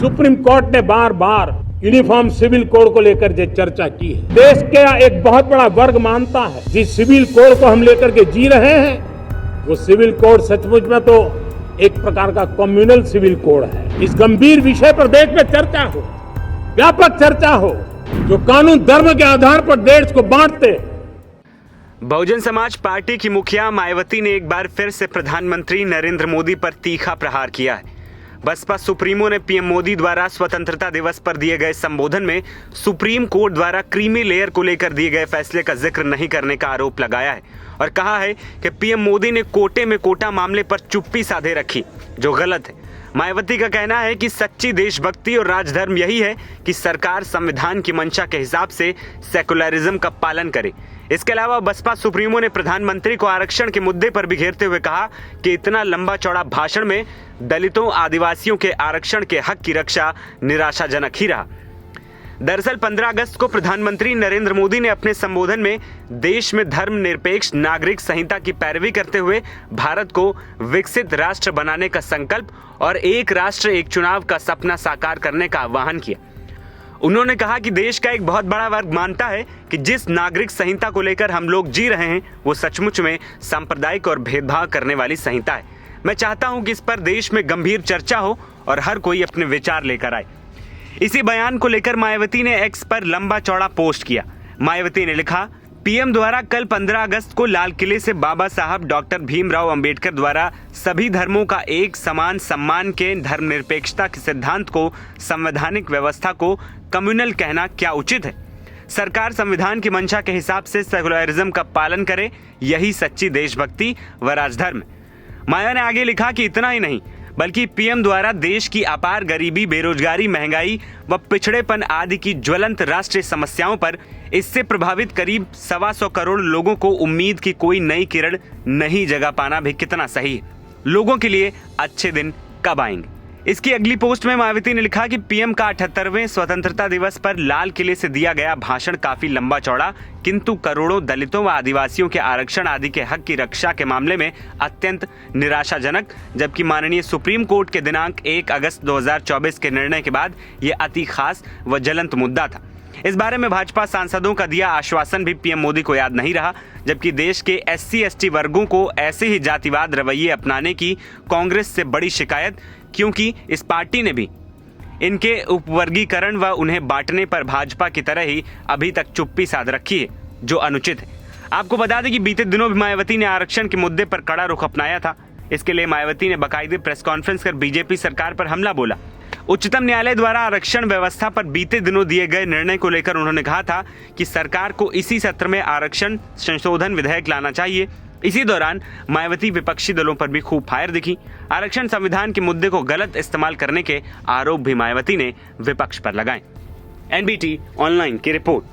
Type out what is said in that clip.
Supreme court ने बार बार uniform civil code को लेकर जो चर्चा की है, देश का एक बहुत बड़ा वर्ग मानता है जिस सिविल कोड को हम लेकर के जी रहे हैं वो सिविल कोड सचमुच में तो एक प्रकार का कम्युनल सिविल कोड है। इस गंभीर विषय पर देश में चर्चा हो, व्यापक चर्चा हो, जो कानून धर्म के आधार पर देश को बांटते। बहुजन समाज पार्टी की मुखिया मायावती ने एक बार फिर से प्रधानमंत्री नरेंद्र मोदी पर तीखा प्रहार किया है। बसपा सुप्रीमो ने पीएम मोदी द्वारा स्वतंत्रता दिवस पर दिए गए संबोधन में सुप्रीम कोर्ट द्वारा क्रीमी लेयर को लेकर दिए गए फैसले का जिक्र नहीं करने का आरोप लगाया है और कहा है कि पीएम मोदी ने कोटे में कोटा मामले पर चुप्पी साधे रखी, जो गलत है। मायावती का कहना है कि सच्ची देशभक्ति और राजधर्म यही है कि सरकार संविधान की मंशा के हिसाब से सेकुलरिज्म का पालन करे। इसके अलावा बसपा सुप्रीमो ने प्रधानमंत्री को आरक्षण के मुद्दे पर भी घेरते हुए कहा कि इतना लंबा चौड़ा भाषण में दलितों आदिवासियों के आरक्षण के हक की रक्षा निराशाजनक ही रहा। दरअसल 15 अगस्त को प्रधानमंत्री नरेंद्र मोदी ने अपने संबोधन में देश में धर्मनिरपेक्ष नागरिक संहिता की पैरवी करते हुए भारत को विकसित राष्ट्र बनाने का संकल्प और एक राष्ट्र एक चुनाव का सपना साकार करने का आह्वान किया। उन्होंने कहा कि देश का एक बहुत बड़ा वर्ग मानता है कि जिस नागरिक संहिता को लेकर हम लोग जी रहे हैं वो सचमुच में सांप्रदायिक और भेदभाव करने वाली संहिता है। मैं चाहता हूं कि इस पर देश में गंभीर चर्चा हो और हर कोई अपने विचार लेकर आए। इसी बयान को लेकर मायावती ने एक्स पर लंबा चौड़ा पोस्ट किया। मायावती ने लिखा, पीएम द्वारा कल 15 अगस्त को लाल किले से बाबा साहब डॉक्टर भीमराव अंबेडकर द्वारा सभी धर्मों का एक समान सम्मान के धर्मनिरपेक्षता के सिद्धांत को संवैधानिक व्यवस्था को कम्युनल कहना क्या उचित है? सरकार संविधान की मंशा के हिसाब से सेकुलरिज्म का पालन करे, यही सच्ची देशभक्ति व राजधर्म। माया ने आगे लिखा कि इतना ही नहीं बल्कि पीएम द्वारा देश की अपार गरीबी, बेरोजगारी, महंगाई व पिछड़ेपन आदि की ज्वलंत राष्ट्रीय समस्याओं पर इससे प्रभावित करीब 125 करोड़ लोगों को उम्मीद की कोई नई किरण नहीं जगा पाना भी कितना सही है। लोगों के लिए अच्छे दिन कब आएंगे? इसकी अगली पोस्ट में मायावती ने लिखा कि पीएम का 78वें स्वतंत्रता दिवस पर लाल किले से दिया गया भाषण काफी लंबा चौड़ा, किंतु करोड़ों दलितों व आदिवासियों के आरक्षण आदि के हक की रक्षा के मामले में अत्यंत निराशाजनक, जबकि माननीय सुप्रीम कोर्ट के दिनांक 1 अगस्त 2024 के निर्णय के बाद यह अति खास व ज्वलंत मुद्दा था। इस बारे में भाजपा सांसदों का दिया आश्वासन भी पीएम मोदी को याद नहीं रहा, जबकि देश के SC/ST वर्गों को ऐसे ही जातिवाद रवैये अपनाने की कांग्रेस से बड़ी शिकायत, क्योंकि इस पार्टी ने भी इनके उपवर्गीकरण व उन्हें बांटने पर भाजपा की तरह ही अभी तक चुप्पी साध रखी है, जो अनुचित है। आपको बता दें कि बीते दिनों भी मायावती ने आरक्षण के मुद्दे पर कड़ा रुख अपनाया था। इसके लिए मायावती ने बाकायदे प्रेस कॉन्फ्रेंस कर बीजेपी सरकार पर हमला बोला। उच्चतम न्यायालय द्वारा आरक्षण व्यवस्था पर बीते दिनों दिए गए निर्णय को लेकर उन्होंने कहा था कि सरकार को इसी सत्र में आरक्षण संशोधन विधेयक लाना चाहिए। इसी दौरान मायावती विपक्षी दलों पर भी खूब फायर दिखी। आरक्षण संविधान के मुद्दे को गलत इस्तेमाल करने के आरोप भी मायावती ने विपक्ष पर लगाए। NBT ऑनलाइन की रिपोर्ट।